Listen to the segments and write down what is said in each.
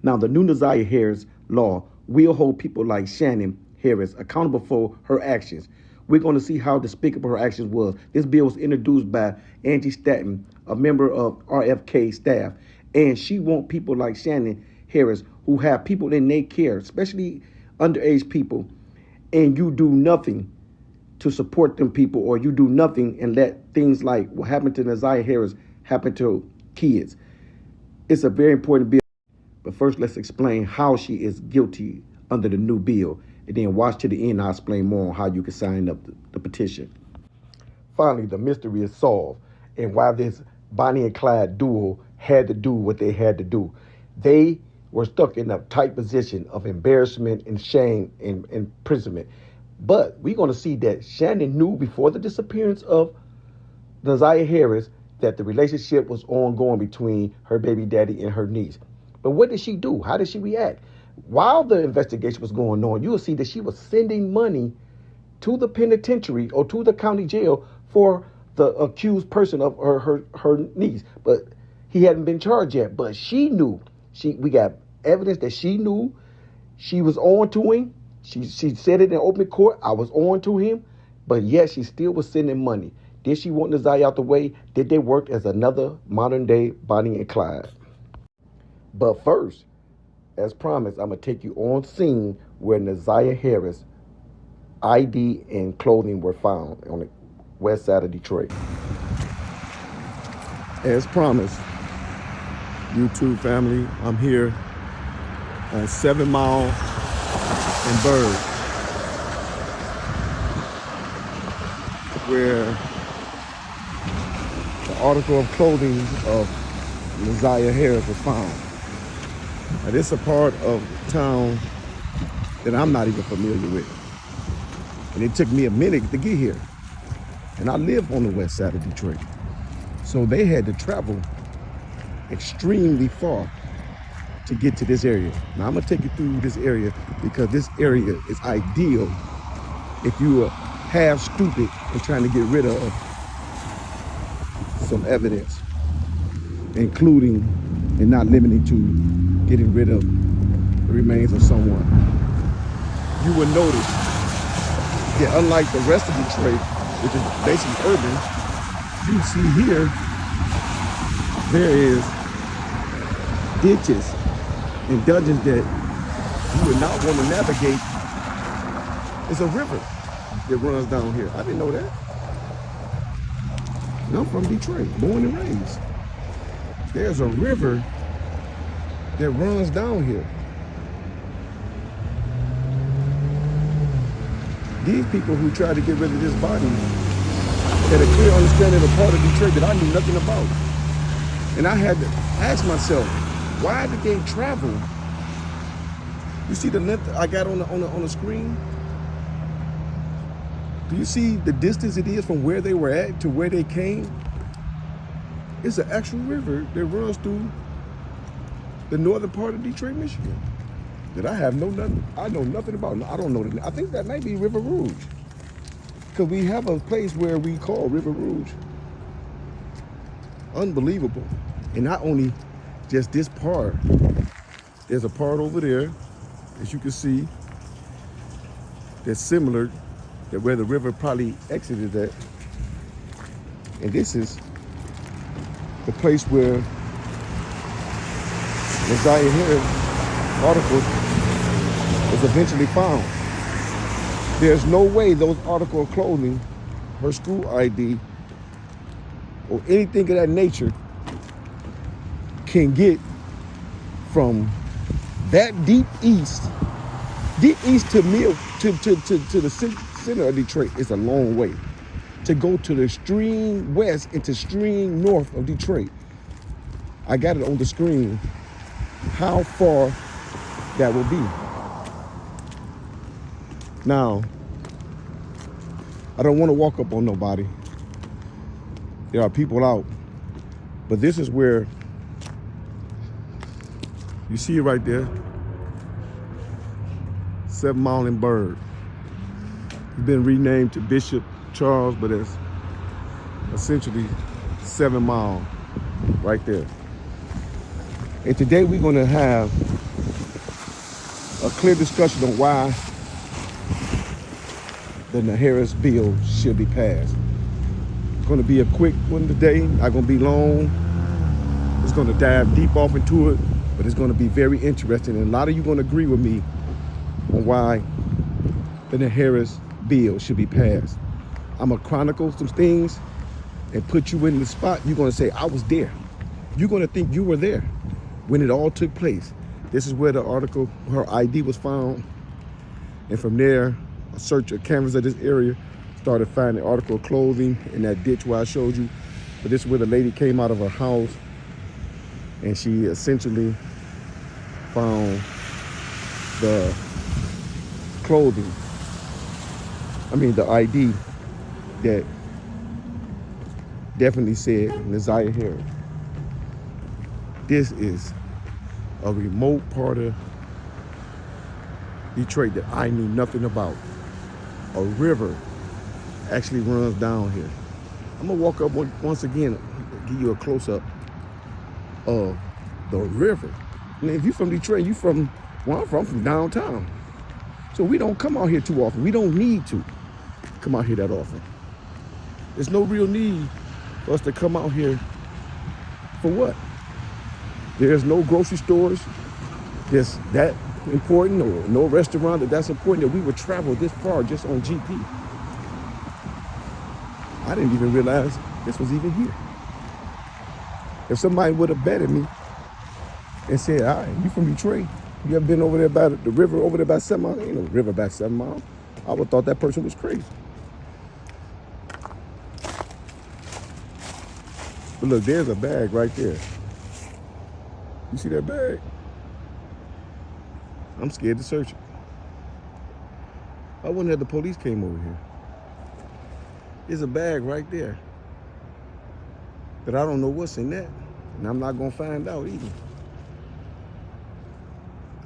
Now, the new Naziah Harris law will hold people like Shannon Harris accountable for her actions. We're going to see how despicable her actions was. This bill was introduced by Angie Stanton, a member of RFK staff, and she wants people like Shannon Harris who have people in their care, especially underage people, and you do nothing to support them people, or you do nothing and let things like what happened to Naziah Harris happen to kids. It's a very important bill. But first, let's explain how she is guilty under the new bill. And then watch to the end, I'll explain more on how you can sign up the petition. Finally, the mystery is solved and why this Bonnie and Clyde duo had to do what they had to do. They were stuck in a tight position of embarrassment and shame and imprisonment. But we're going to see that Shannon knew before the disappearance of Naziah Harris that the relationship was ongoing between her baby daddy and her niece. But what did she do? How did she react? While the investigation was going on, you will see that she was sending money to the penitentiary or to the county jail for the accused person of her niece. But he hadn't been charged yet. But she knew. We got evidence that she knew she was on to him. She said it in open court. I was on to him. But yet she still was sending money. Did she want Naziah out the way? Did they work as another modern day Bonnie and Clyde? But first, as promised, I'm going to take you on scene where Naziah Harris' ID and clothing were found on the west side of Detroit. As promised, YouTube family, I'm here on 7 Mile and Bird, where the article of clothing of Naziah Harris was found. Now, this is a part of town that I'm not even familiar with. And it took me a minute to get here. And I live on the west side of Detroit. So they had to travel extremely far to get to this area. Now I'm gonna take you through this area because this area is ideal if you are half stupid and trying to get rid of some evidence, including and not limited to getting rid of the remains of someone. You will notice that unlike the rest of Detroit, which is basically urban, you see here, there is ditches and dungeons that you would not want to navigate. It's a river that runs down here. I didn't know that. And I'm from Detroit, born and raised. There's a river that runs down here. These people who tried to get rid of this body had a clear understanding of part of Detroit that I knew nothing about. And I had to ask myself, why did they travel? You see the length I got on the screen? Do you see the distance it is from where they were at to where they came? It's an actual river that runs through the northern part of Detroit, Michigan, that I know nothing about. I don't know. I think that might be River Rouge, because we have a place where we call River Rouge. Unbelievable. And not only just this part, there's a part over there, as you can see, that's similar to where the river probably exited at. And this is the place where Naziah Harris' article was eventually found. There's no way those article of clothing, her school ID, or anything of that nature can get from that deep east to the center of Detroit is a long way. To go to the extreme west and to extreme north of Detroit, I got it on the screen how far that will be. Now, I don't want to walk up on nobody. There are people out, but this is where you see it right there. 7 Mile and Bird. It's been renamed to Bishop Charles, but it's essentially 7 Mile right there. And today we're going to have a clear discussion on why the Harris bill should be passed. It's going to be a quick one today, not going to be long. It's going to dive deep off into it, but it's going to be very interesting. And a lot of you are going to agree with me on why the Harris bill should be passed. I'm going to chronicle some things and put you in the spot. You're going to say, I was there. You're going to think you were there when it all took place. This is where the article, her ID was found. And from there, a search of canvas of this area started finding article of clothing in that ditch where I showed you. But this is where the lady came out of her house and she essentially found the clothing, the ID that definitely said Naziah Harris. This is a remote part of Detroit that I knew nothing about. A river actually runs down here. I'm gonna walk up once again, give you a close-up of the river. And if you're from Detroit, you from, well, I'm from downtown. So we don't come out here too often. We don't need to come out here that often. There's no real need for us to come out here for what? There's no grocery stores that's that important, or no restaurant that's important that we would travel this far just on GP. I didn't even realize this was even here. If somebody would have betted me and said, all right, you from Detroit? You ever been over there by the river over there by 7 miles? Ain't no river by 7 miles. I would have thought that person was crazy. But look, there's a bag right there. You see that bag? I'm scared to search it. I wouldn't have the police came over here. There's a bag right there. But I don't know what's in that. And I'm not gonna find out either.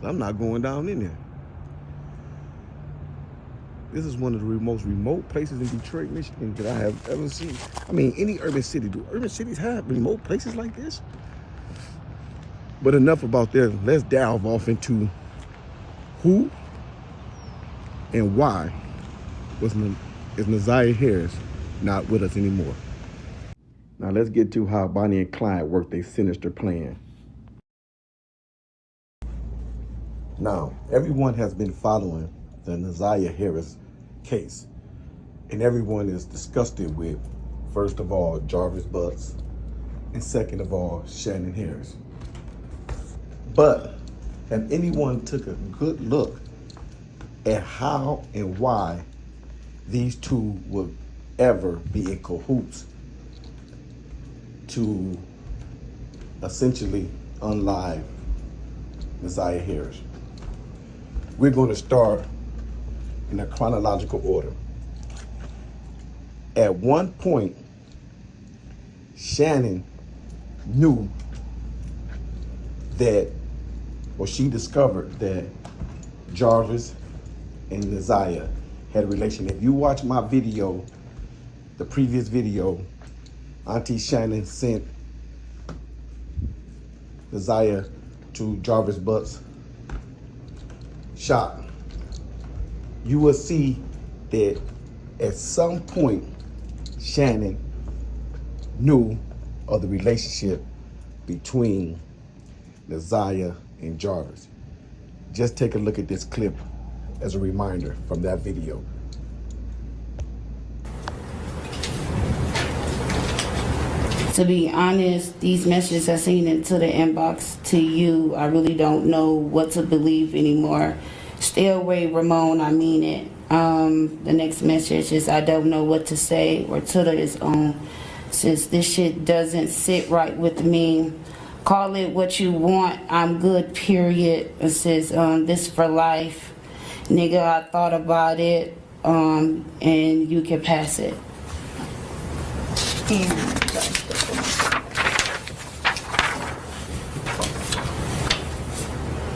I'm not going down in there. This is one of the most remote places in Detroit, Michigan that I have ever seen. Any urban city. Do urban cities have remote places like this? But enough about that. Let's delve off into who and why is Naziah Harris not with us anymore. Now let's get to how Bonnie and Clyde worked their sinister plan. Now, everyone has been following the Naziah Harris case, and everyone is disgusted with, first of all, Jarvis Butts, and second of all, Shannon Harris. But have anyone took a good look at how and why these two would ever be in cahoots to essentially unlive Naziah Harris? We're going to start in a chronological order. At one point, Shannon knew that, or she discovered that Jarvis and Naziah had a relation. If you watch my video, the previous video, Auntie Shannon sent Naziah to Jarvis Butts' shop. You will see that at some point Shannon knew of the relationship between Naziah and Jarvis. Just take a look at this clip as a reminder from that video. To be honest, these messages I seen into the inbox to you, I really don't know what to believe anymore. Stay away, Ramon, I mean it. The next message is I don't know what to say, or Twitter is on. Since this shit doesn't sit right with me, call it what you want, I'm good, period. It says this for life. Nigga, I thought about it, and you can pass it.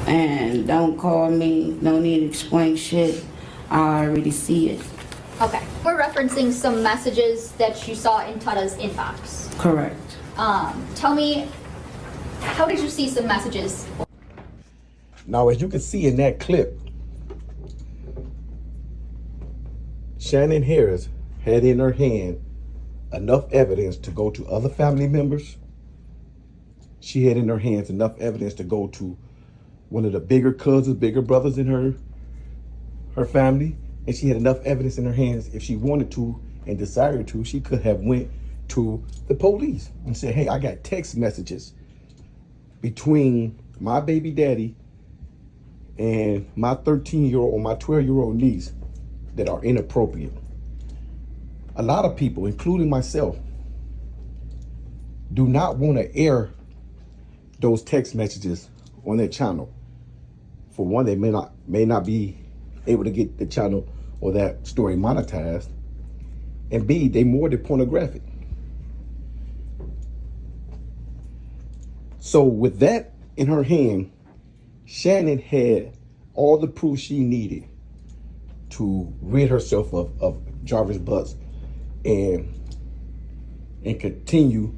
And don't call me, no need to explain shit. I already see it. Okay. We're referencing some messages that you saw in Tada's inbox. Correct. Tell me, how did you see some messages? Now, as you can see in that clip, Shannon Harris had in her hand enough evidence to go to other family members. She had in her hands enough evidence to go to one of the bigger cousins, bigger brothers in her family. And she had enough evidence in her hands, if she wanted to and desired to, she could have went to the police and said, hey, I got text messages between my baby daddy and my 13-year-old or my 12-year-old niece that are inappropriate. A lot of people, including myself, do not want to air those text messages on their channel. For one, they may not be able to get the channel or that story monetized. And B, they more than pornographic. So with that in her hand, Shannon had all the proof she needed to rid herself of Jarvis Butts and continue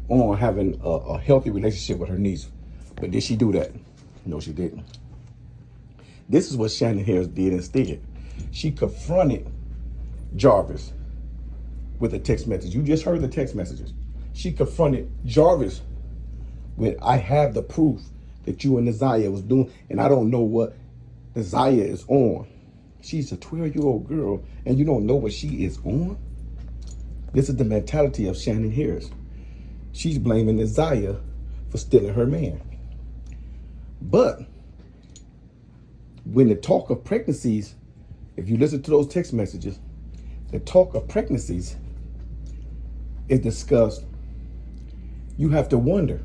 on having a healthy relationship with her niece. But did she do that? No, she didn't. This is what Shannon Harris did instead. She confronted Jarvis with a text message. You just heard the text messages. She confronted Jarvis with, I have the proof that you and Nasiah was doing, and I don't know what Nasiah is on. She's a 12-year-old girl, and you don't know what she is on? This is the mentality of Shannon Harris. She's blaming Nasiah for stealing her man. But when the talk of pregnancies, if you listen to those text messages, the talk of pregnancies is discussed, you have to wonder,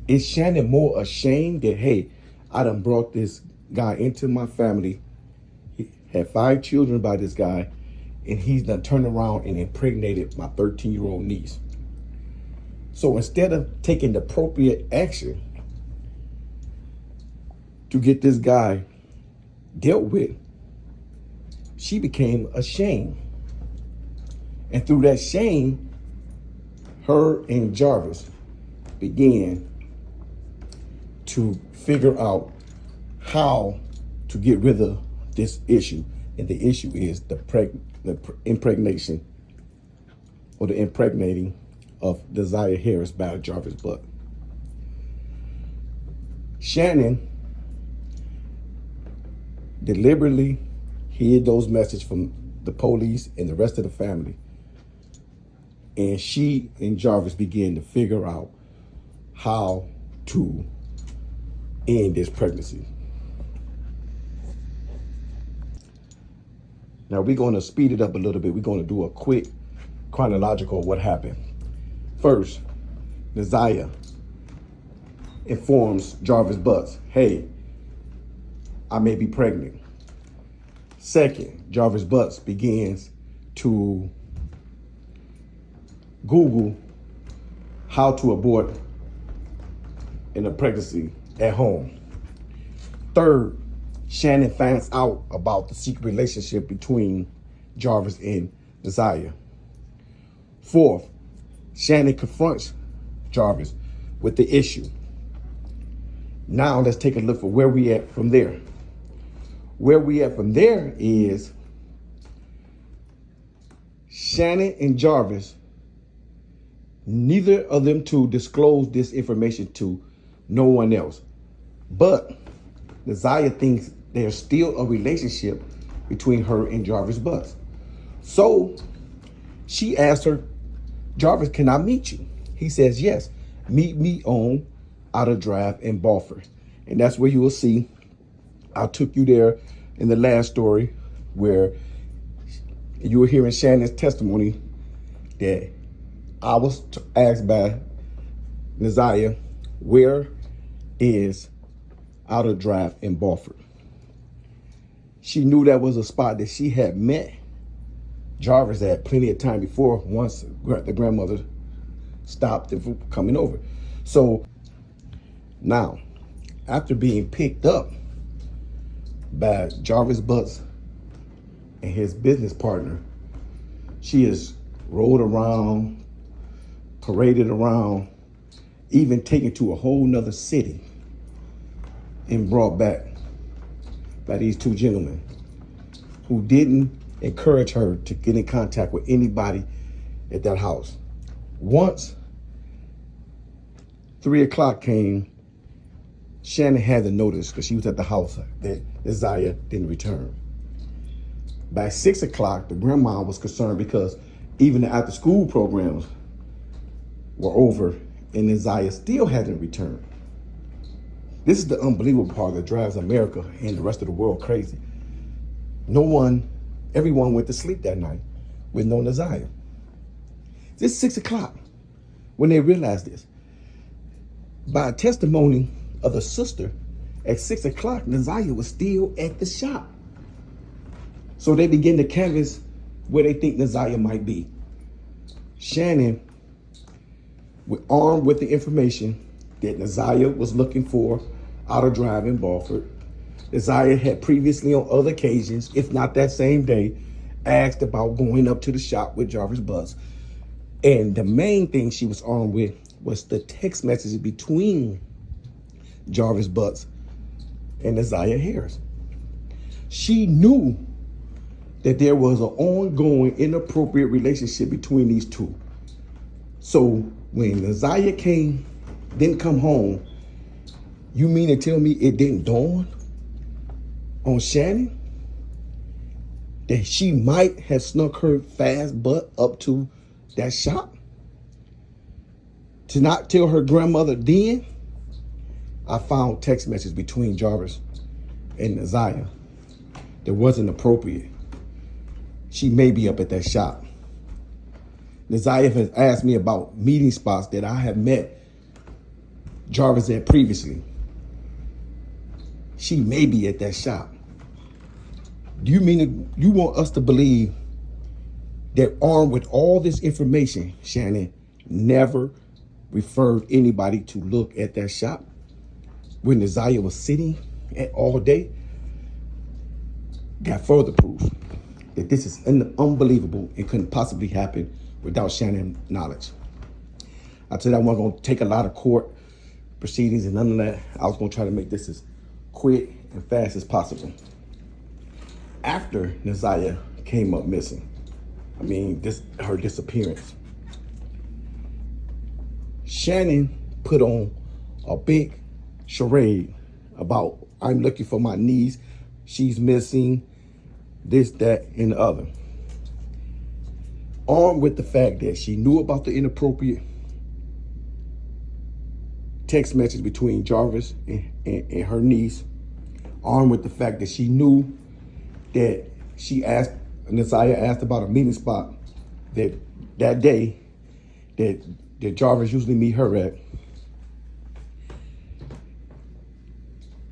is Shannon more ashamed that, hey, I done brought this guy into my family, he had 5 children by this guy, and he's done turned around and impregnated my 13-year-old niece. So instead of taking the appropriate action to get this guy dealt with, she became ashamed. And through that shame, her and Jarvis began to figure out how to get rid of this issue. And the issue is the impregnation or the impregnating of Nasiah Harris by Jarvis Butt. Shannon deliberately hid those messages from the police and the rest of the family. And she and Jarvis began to figure out how to end this pregnancy. Now we're going to speed it up a little bit. We're going to do a quick chronological of what happened. First, Nasiah informs Jarvis Butts, hey, I may be pregnant. Second, Jarvis Butts begins to Google how to abort in a pregnancy at home. Third, Shannon finds out about the secret relationship between Jarvis and Nasiah. Fourth, Shannon confronts Jarvis with the issue. Now let's take a look for where we at from there. Where we at from there is Shannon and Jarvis, neither of them two disclose this information to no one else. But Nasiah thinks there's still a relationship between her and Jarvis Butts. So she asked her, Jarvis, can I meet you? He says, yes, meet me on Outer Drive in Balfour. And that's where you will see, I took you there in the last story where you were hearing Shannon's testimony that I was asked by Nasiah, where is Outer Drive in Balfour? She knew that was a spot that she had met Jarvis at plenty of time before, once the grandmother stopped them from coming over. So now, after being picked up by Jarvis Butts and his business partner, she is rode around, paraded around, even taken to a whole nother city and brought back by these two gentlemen who didn't encourage her to get in contact with anybody at that house. Once 3 o'clock came, Shannon had to notice, because she was at the house, that Isaiah didn't return. By 6 o'clock, the grandma was concerned because even the after school programs were over and Isaiah still hadn't returned. This is the unbelievable part that drives America and the rest of the world crazy. Everyone went to sleep that night with no Isaiah. It's 6 o'clock when they realized this. By a testimony of the sister, at 6 o'clock, Isaiah was still at the shop. So they begin to canvass where they think Isaiah might be. Shannon, armed with the information that Isaiah was looking for out of drive in Balford, Isaiah had previously on other occasions, if not that same day, asked about going up to the shop with Jarvis Butts. And the main thing she was armed with was the text messages between Jarvis Butts and Isaiah Harris. She knew that there was an ongoing inappropriate relationship between these two. So when Isaiah didn't come home, you mean to tell me it didn't dawn on Shannon that she might have snuck her fast butt up to that shop to not tell her grandmother then? I found text messages between Jarvis and Isaiah that wasn't appropriate. She may be up at that shop. Isaiah has asked me about meeting spots that I have met Jarvis at previously. She may be at that shop. Do you mean you want us to believe that armed with all this information, Shannon never referred anybody to look at that shop when Isaiah was sitting at all day? Got further proof that this is unbelievable and couldn't possibly happen without Shannon's knowledge. I said I wasn't going to take a lot of court proceedings and none of that. I was going to try to make this as quick and fast as possible. After Isaiah came up missing, her disappearance, Shannon put on a big charade about, I'm looking for my niece, she's missing, this, that, and the other. Armed with the fact that she knew about the inappropriate text message between Jarvis and her niece, armed with the fact that she knew that Isaiah asked about a meeting spot that day that Jarvis usually meet her at.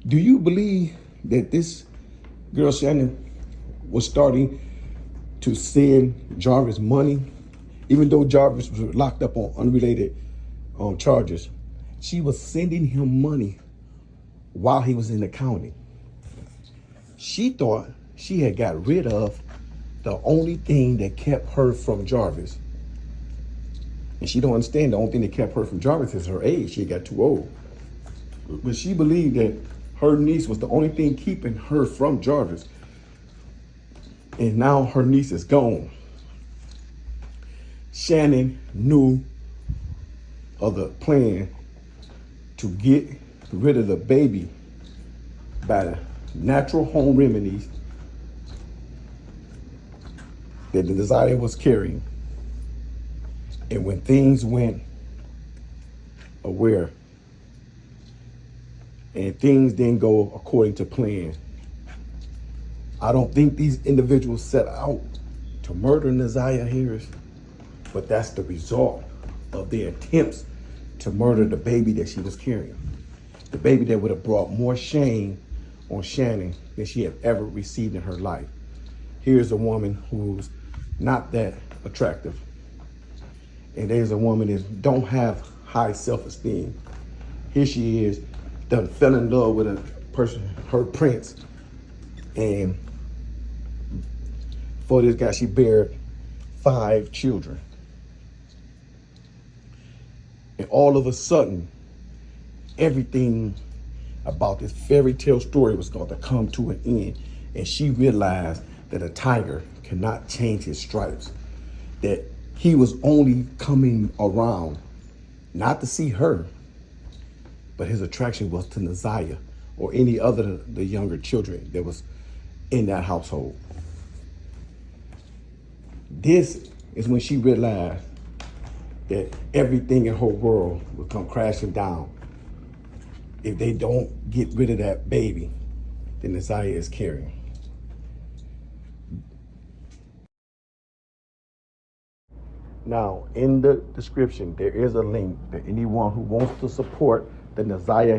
Do you believe that this girl Shannon was starting to send Jarvis money, even though Jarvis was locked up on unrelated charges? She was sending him money while he was in the county. She thought she had got rid of the only thing that kept her from Jarvis. And she don't understand the only thing that kept her from Jarvis is her age. She got too old. But she believed that her niece was the only thing keeping her from Jarvis. And now her niece is gone. Shannon knew of the plan to get rid of the baby by the natural home remedies that the Isaiah was carrying. And when things went aware and things didn't go according to plan, I don't think these individuals set out to murder Isaiah Harris, but that's the result of their attempts to murder the baby that she was carrying. The baby that would have brought more shame on Shannon than she had ever received in her life. Here's a woman who's not that attractive. And there's a woman that don't have high self-esteem. Here she is, done fell in love with a person, her prince. And for this guy, she bared 5 children. And all of a sudden, everything about this fairy tale story was going to come to an end. And she realized that a tiger cannot change his stripes, that he was only coming around not to see her, but his attraction was to Naziah or any other of the younger children that was in that household. This is when she realized that everything in her world will come crashing down if they don't get rid of that baby that Naziah is carrying. Now, in the description, there is a link that anyone who wants to support the Naziah